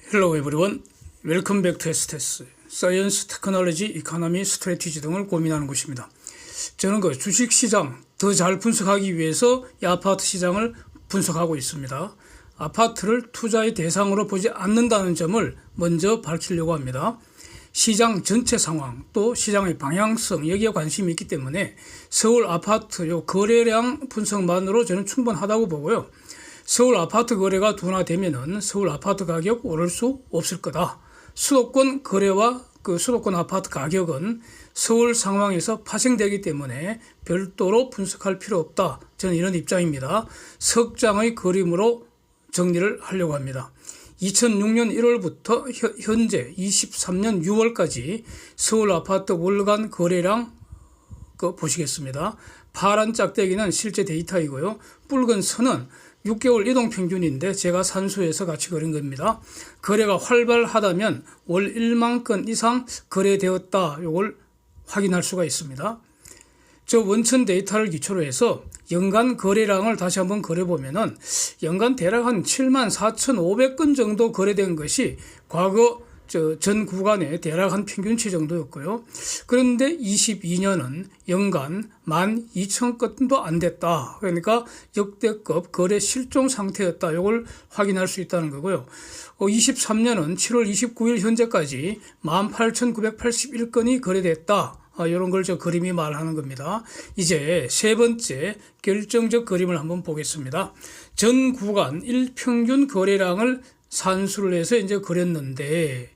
Hello everyone. Welcome back to STS. 사이언스, 테크놀로지, 이코노미, 스트래티지 등을 고민하는 곳입니다. 저는 주식시장 더 잘 분석하기 위해서 이 아파트 시장을 분석하고 있습니다. 아파트를 투자의 대상으로 보지 않는다는 점을 먼저 밝히려고 합니다. 시장 전체 상황 또 시장의 방향성 여기에 관심이 있기 때문에 서울 아파트 거래량 분석만으로 저는 충분하다고 보고요. 서울 아파트 거래가 둔화되면은 서울 아파트 가격 오를 수 없을 거다. 수도권 거래와 수도권 아파트 가격은 서울 상황에서 파생되기 때문에 별도로 분석할 필요 없다. 저는 이런 입장입니다. 석 장의 그림으로 정리를 하려고 합니다. 2006년 1월부터 현재 23년 6월까지 서울 아파트 월간 거래량 보시겠습니다. 파란 짝대기는 실제 데이터이고요. 붉은 선은 6개월 이동평균인데 제가 산수해서 같이 그린 겁니다. 거래가 활발하다면 월 1만 건 이상 거래되었다. 이걸 확인할 수가 있습니다. 저 원천 데이터를 기초로 해서 연간 거래량을 다시 한번 그려보면은 연간 대략 한 74,500건 정도 거래된 것이 과거 전 구간에 대략 한 평균치 정도였고요. 그런데 22년은 연간 12,000건도 안 됐다. 그러니까 역대급 거래 실종 상태였다. 이걸 확인할 수 있다는 거고요. 23년은 7월 29일 현재까지 18,981건이 거래됐다. 이런 걸 그림이 말하는 겁니다. 이제 세 번째 결정적 그림을 한번 보겠습니다. 전 구간 일평균 거래량을 산수를 해서 이제 그렸는데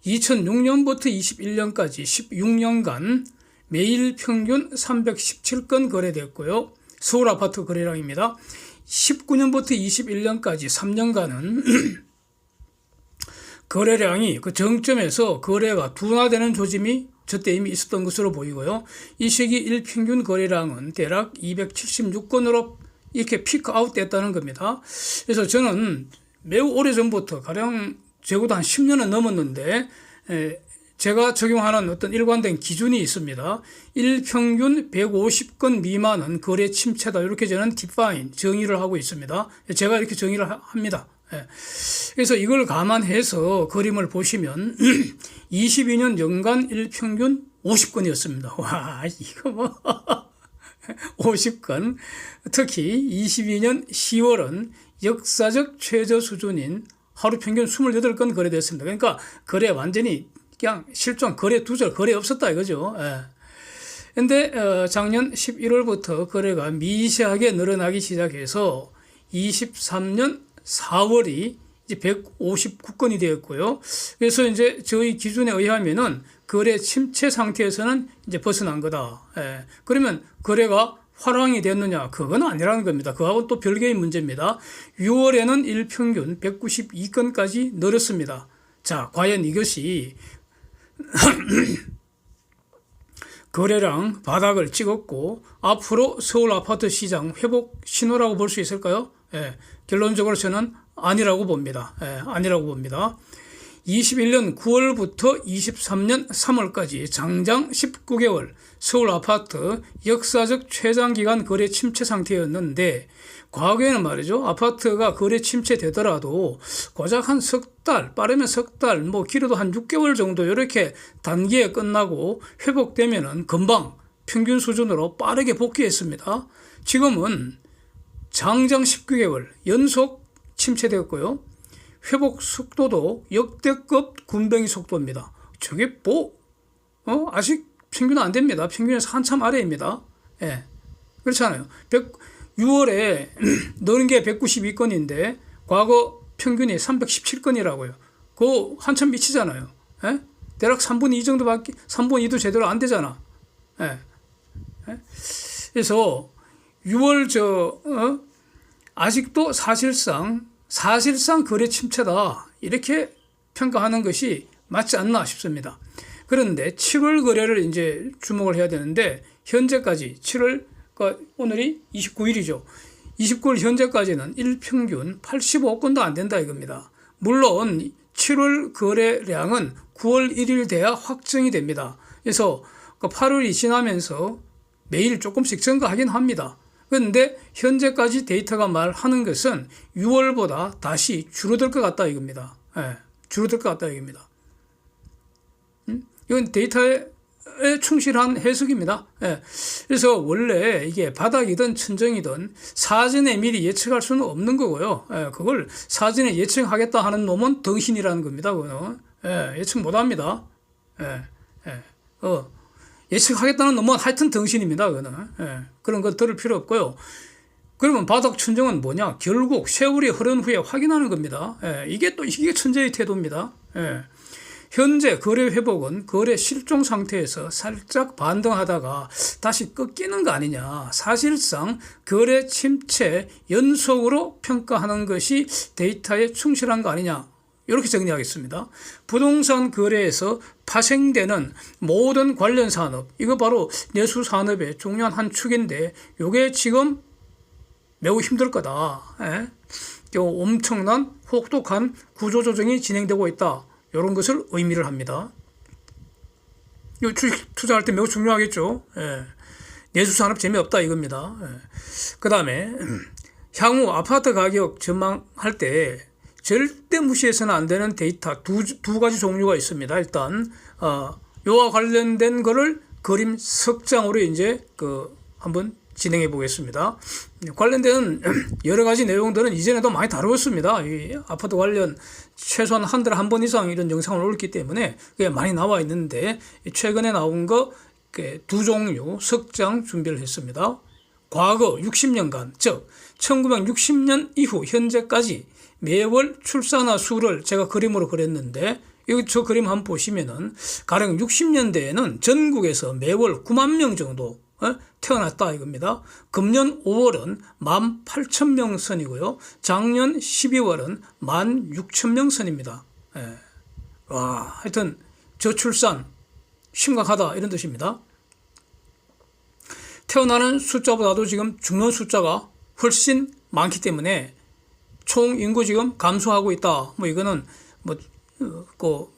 2006년부터 21년까지 16년간 매일 평균 317건 거래됐고요. 서울 아파트 거래량입니다. 19년부터 21년까지 3년간은 거래량이 그 정점에서 거래가 둔화되는 조짐이 저때 이미 있었던 것으로 보이고요. 이 시기 일평균 거래량은 대략 276건으로 이렇게 피크아웃 됐다는 겁니다. 그래서 저는 매우 오래전부터 가령 적어도 한 10년은 넘었는데 제가 적용하는 어떤 일관된 기준이 있습니다. 일평균 150건 미만은 거래 침체다. 이렇게 저는 define, 정의를 하고 있습니다. 제가 이렇게 정의를 합니다. 그래서 이걸 감안해서 그림을 보시면 22년 연간 일평균 50건이었습니다. 와, 이거 50건. 특히 22년 10월은 역사적 최저 수준인 하루 평균 28건 거래됐습니다. 그러니까 거래 완전히 그냥 실종, 거래 두절, 거래 없었다 이거죠. 근데 작년 11월부터 거래가 미세하게 늘어나기 시작해서 23년 4월이 이제 159건이 되었고요. 그래서 이제 저희 기준에 의하면은 거래 침체 상태에서는 이제 벗어난 거다. 그러면 거래가 활황이 됐느냐? 그건 아니라는 겁니다. 그하고는 또 별개의 문제입니다. 6월에는 일평균 192건까지 늘었습니다. 자, 과연 이것이 거래량 바닥을 찍었고 앞으로 서울 아파트 시장 회복 신호라고 볼 수 있을까요? 결론적으로 저는 아니라고 봅니다. 아니라고 봅니다. 21년 9월부터 23년 3월까지 장장 19개월 서울 아파트 역사적 최장기간 거래 침체 상태였는데 과거에는 말이죠. 아파트가 거래 침체 되더라도 고작 한 석 달, 빠르면 석 달, 길어도 한 6개월 정도 이렇게 단기에 끝나고 회복되면은 금방 평균 수준으로 빠르게 복귀했습니다. 지금은 장장 19개월 연속 침체되었고요. 회복 속도도 역대급 군뱅이 속도입니다. 저게 아직 평균은 안 됩니다. 평균에서 한참 아래입니다. 그렇잖아요. 6월에 넣은 게 192건인데 과거 평균이 317건이라고요. 그거 한참 미치잖아요. 대략 3분의 2 정도밖에, 3분의 2도 제대로 안 되잖아. 그래서 6월 아직도 사실상 거래 침체다. 이렇게 평가하는 것이 맞지 않나 싶습니다. 그런데 7월 거래를 이제 주목을 해야 되는데 현재까지 7월, 오늘이 29일이죠. 29일 현재까지는 일평균 85건도 안 된다 이겁니다. 물론 7월 거래량은 9월 1일 돼야 확정이 됩니다. 그래서 8월이 지나면서 매일 조금씩 증가하긴 합니다. 그런데 현재까지 데이터가 말하는 것은 6월보다 다시 줄어들 것 같다 이겁니다. 줄어들 것 같다 얘기입니다. 이건 데이터에 충실한 해석입니다. 예. 그래서 원래 이게 바닥이든 천정이든 사전에 미리 예측할 수는 없는 거고요. 예. 그걸 사전에 예측하겠다 하는 놈은 덩신이라는 겁니다. 그거는. 예. 예측 못 합니다. 예. 예. 예측하겠다는 놈은 하여튼 덩신입니다. 그거는. 예. 그런 거 들을 필요 없고요. 그러면 바닥 천정은 뭐냐? 결국 세월이 흐른 후에 확인하는 겁니다. 예. 이게 천재의 태도입니다. 예. 현재 거래 회복은 거래 실종 상태에서 살짝 반등하다가 다시 꺾이는 거 아니냐. 사실상 거래 침체 연속으로 평가하는 것이 데이터에 충실한 거 아니냐. 이렇게 정리하겠습니다. 부동산 거래에서 파생되는 모든 관련 산업, 이거 바로 내수 산업의 중요한 한 축인데 이게 지금 매우 힘들 거다. 예? 엄청난 혹독한 구조조정이 진행되고 있다. 이런 것을 의미를 합니다. 이거 주식 투자할 때 매우 중요하겠죠. 예. 내수산업 재미없다 이겁니다. 예. 그 다음에 향후 아파트 가격 전망할 때 절대 무시해서는 안 되는 데이터 두 가지 종류가 있습니다. 일단 요와 관련된 거를 그림 석장으로 이제 한번 진행해 보겠습니다. 관련된 여러 가지 내용들은 이전에도 많이 다루었습니다. 이 아파트 관련 최소한 한 달에 한 번 이상 이런 영상을 올렸기 때문에 그게 많이 나와 있는데 최근에 나온 거 두 종류 석장 준비를 했습니다. 과거 60년간, 즉 1960년 이후 현재까지 매월 출산화 수를 제가 그림으로 그렸는데 저 그림 한번 보시면은 가령 60년대에는 전국에서 매월 9만 명 정도 태어났다 이겁니다. 금년 5월은 18,000명 선이고요. 작년 12월은 16,000명 선입니다. 예. 와, 하여튼 저출산 심각하다 이런 뜻입니다. 태어나는 숫자보다도 지금 죽는 숫자가 훨씬 많기 때문에 총 인구 지금 감소하고 있다. 이거는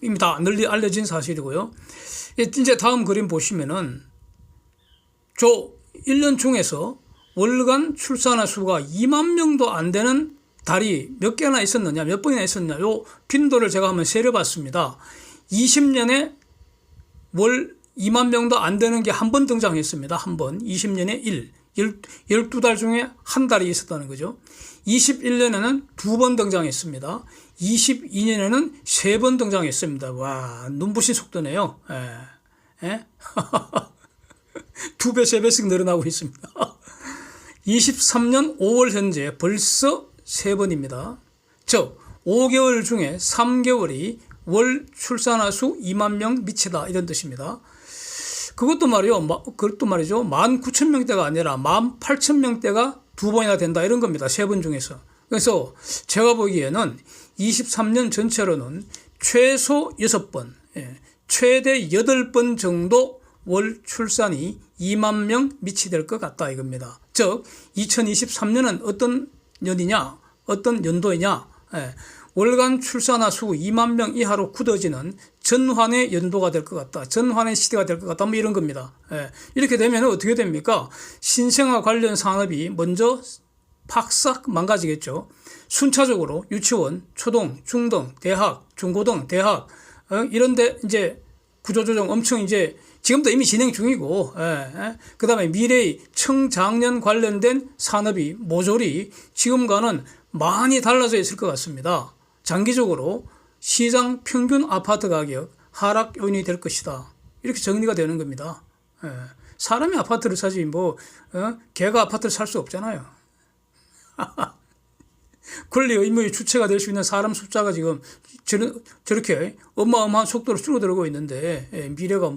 이미 다 널리 알려진 사실이고요. 이제 다음 그림 보시면은 저 1년 중에서 월간 출산화 수가 2만 명도 안 되는 달이 몇 개나 있었느냐, 몇 번이나 있었느냐, 요 빈도를 제가 한번 세려봤습니다. 20년에 월 2만 명도 안 되는 게 한 번 등장했습니다. 한 번. 20년에 12달 중에 한 달이 있었다는 거죠. 21년에는 2번 등장했습니다. 22년에는 3번 등장했습니다. 와, 눈부신 속도네요. 예? 2배, 3배씩 늘어나고 있습니다. 23년 5월 현재 벌써 3번입니다. 즉 5개월 중에 3개월이 월 출산화 수 2만 명 미치다 이런 뜻입니다. 그것도 말이죠. 19,000명대가 아니라 18,000명대가 2번이나 된다 이런 겁니다. 3번 중에서. 그래서 제가 보기에는 23년 전체로는 최소 6번, 최대 8번 정도 월 출산이 2만 명 미치될 것 같다 이겁니다. 즉 2023년은 어떤 년이냐, 어떤 연도이냐, 월간 출산화 수 2만 명 이하로 굳어지는 전환의 연도가 될 것 같다. 전환의 시대가 될 것 같다. 이런 겁니다. 이렇게 되면 어떻게 됩니까? 신생아 관련 산업이 먼저 팍싹 망가지겠죠. 순차적으로 유치원, 초등, 중등, 대학, 중고등, 대학 이런데 이제 구조조정 엄청 이제 지금도 이미 진행 중이고, 그 다음에 미래의 청장년 관련된 산업이 모조리 지금과는 많이 달라져 있을 것 같습니다. 장기적으로 시장 평균 아파트 가격 하락 요인이 될 것이다. 이렇게 정리가 되는 겁니다. 사람이 아파트를 사지 개가 아파트를 살 수 없잖아요. 권리 의무의 주체가 될 수 있는 사람 숫자가 지금 저렇게 어마어마한 속도로 줄어들고 있는데 미래가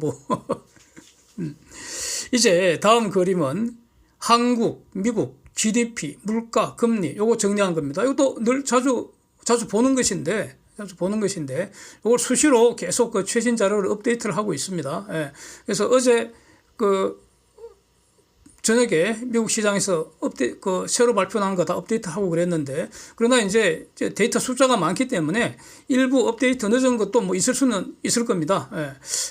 이제 다음 그림은 한국, 미국 GDP, 물가, 금리 요거 정리한 겁니다. 이것도 늘 자주 보는 것인데 이걸 수시로 계속 최신 자료를 업데이트를 하고 있습니다. 그래서 어제 저녁에 미국 시장에서 새로 발표한 거 다 업데이트하고 그랬는데, 그러나 이제 데이터 숫자가 많기 때문에 일부 업데이트 늦은 것도 있을 수는 있을 겁니다.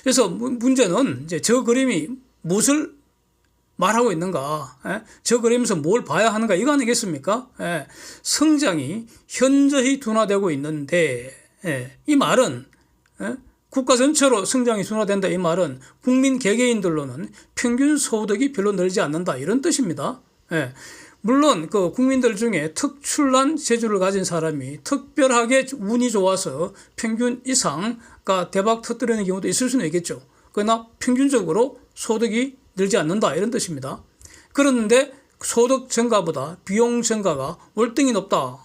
그래서 문제는 이제 저 그림이 무엇을 말하고 있는가, 저 그림에서 뭘 봐야 하는가, 이거 아니겠습니까? 성장이 현저히 둔화되고 있는데, 이 말은 국가 전체로 성장이 둔화된다 이 말은 국민 개개인들로는 평균 소득이 별로 늘지 않는다 이런 뜻입니다. 물론 그 국민들 중에 특출난 재주를 가진 사람이 특별하게 운이 좋아서 평균 이상가 대박 터뜨리는 경우도 있을 수는 있겠죠. 그러나 평균적으로 소득이 늘지 않는다 이런 뜻입니다. 그런데 소득 증가보다 비용 증가가 월등히 높다.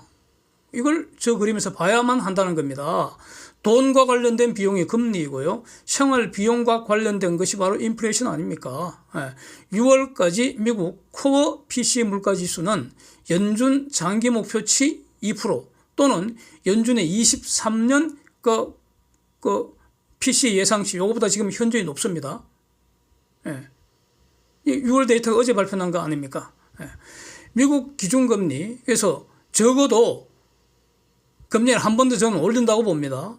이걸 저 그림에서 봐야만 한다는 겁니다. 돈과 관련된 비용이 금리이고요. 생활 비용과 관련된 것이 바로 인플레이션 아닙니까? 6월까지 미국 코어 PCE 물가지수는 연준 장기 목표치 2% 또는 연준의 23년 PCE 예상치 요거보다 지금 현저히 높습니다. 6월 데이터가 어제 발표난 거 아닙니까? 미국 기준금리에서 적어도 금리를 한 번 더 저는 올린다고 봅니다.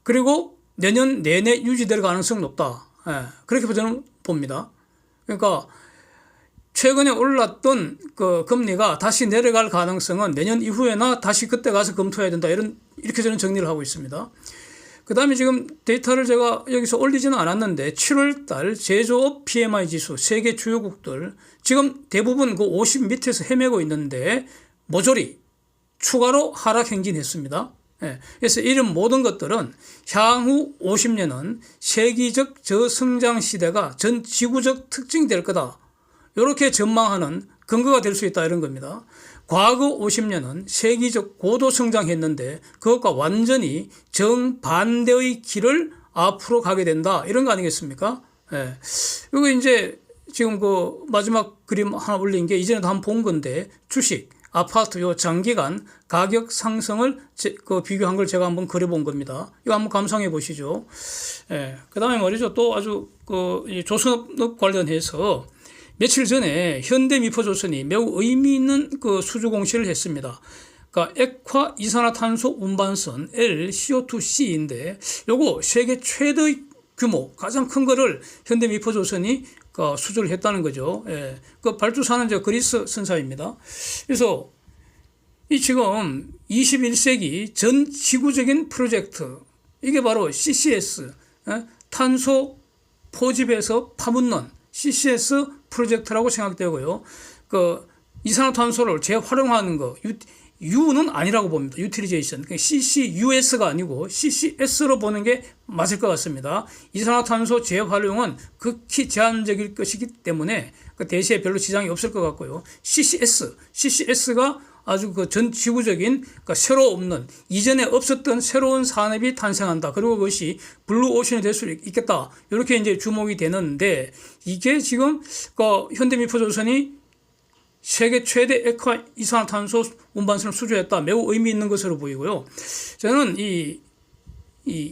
그리고 내년 내내 유지될 가능성이 높다. 그렇게 저는 봅니다. 그러니까 최근에 올랐던 그 금리가 다시 내려갈 가능성은 내년 이후에나 다시 그때 가서 검토해야 된다. 이렇게 저는 정리를 하고 있습니다. 그 다음에 지금 데이터를 제가 여기서 올리지는 않았는데 7월 달 제조업 PMI 지수 세계 주요국들 지금 대부분 그 50 밑에서 헤매고 있는데 모조리 추가로 하락 행진했습니다. 그래서 이런 모든 것들은 향후 50년은 세계적 저성장 시대가 전 지구적 특징이 될 거다. 이렇게 전망하는 근거가 될 수 있다 이런 겁니다. 과거 50년은 세계적 고도 성장했는데 그것과 완전히 정반대의 길을 앞으로 가게 된다. 이런 거 아니겠습니까? 이거 이제 지금 그 마지막 그림 하나 올린 게 이전에도 한번 본 건데 주식, 아파트 요 장기간 가격 상승을 비교한 걸 제가 한번 그려본 겁니다. 이거 한번 감상해 보시죠. 그 다음에 말이죠. 또 아주 조선업 관련해서 며칠 전에 현대미포조선이 매우 의미 있는 그 수주 공시를 했습니다. 그러니까 액화 이산화탄소 운반선 LCO2C인데 요거 세계 최대의 규모 가장 큰 거를 현대미포조선이 수주를 했다는 거죠. 그 발주사는 그리스 선사입니다. 그래서 이 지금 21세기 전 지구적인 프로젝트 이게 바로 CCS 탄소 포집에서 파묻는 CCS 프로젝트라고 생각되고요. 그 이산화탄소를 재활용하는 거 U는 아니라고 봅니다. 유틸리제이션. CCUS가 아니고 CCS로 보는 게 맞을 것 같습니다. 이산화탄소 재활용은 극히 제한적일 것이기 때문에 그 대시에 별로 지장이 없을 것 같고요. CCS가 아주 그 전 지구적인 새로 없는 이전에 없었던 새로운 산업이 탄생한다. 그리고 그것이 블루오션이 될 수 있겠다. 이렇게 이제 주목이 되는데 이게 지금 현대미포조선이 세계 최대 액화 이산화탄소 운반선을 수주했다. 매우 의미 있는 것으로 보이고요. 저는 이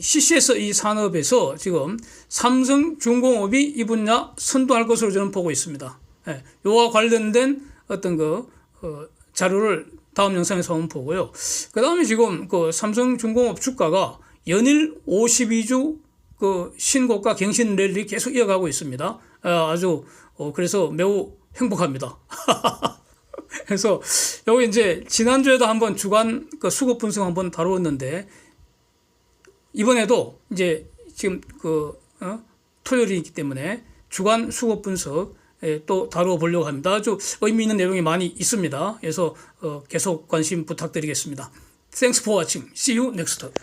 CCS 이 산업에서 지금 삼성중공업이 이 분야 선도할 것으로 저는 보고 있습니다. 요와 관련된 어떤 자료를 다음 영상에서 한번 보고요. 그 다음에 지금 삼성중공업 주가가 연일 52주 신고가 갱신 랠리 계속 이어가고 있습니다. 아주 그래서 매우 행복합니다. 그래서 여기 이제 지난주에도 한번 주간 수급 분석 한번 다루었는데 이번에도 이제 지금 토요일이기 때문에 주간 수급 분석 또 다루어 보려고 합니다. 아주 의미 있는 내용이 많이 있습니다. 그래서 계속 관심 부탁드리겠습니다. Thanks for watching. See you next time.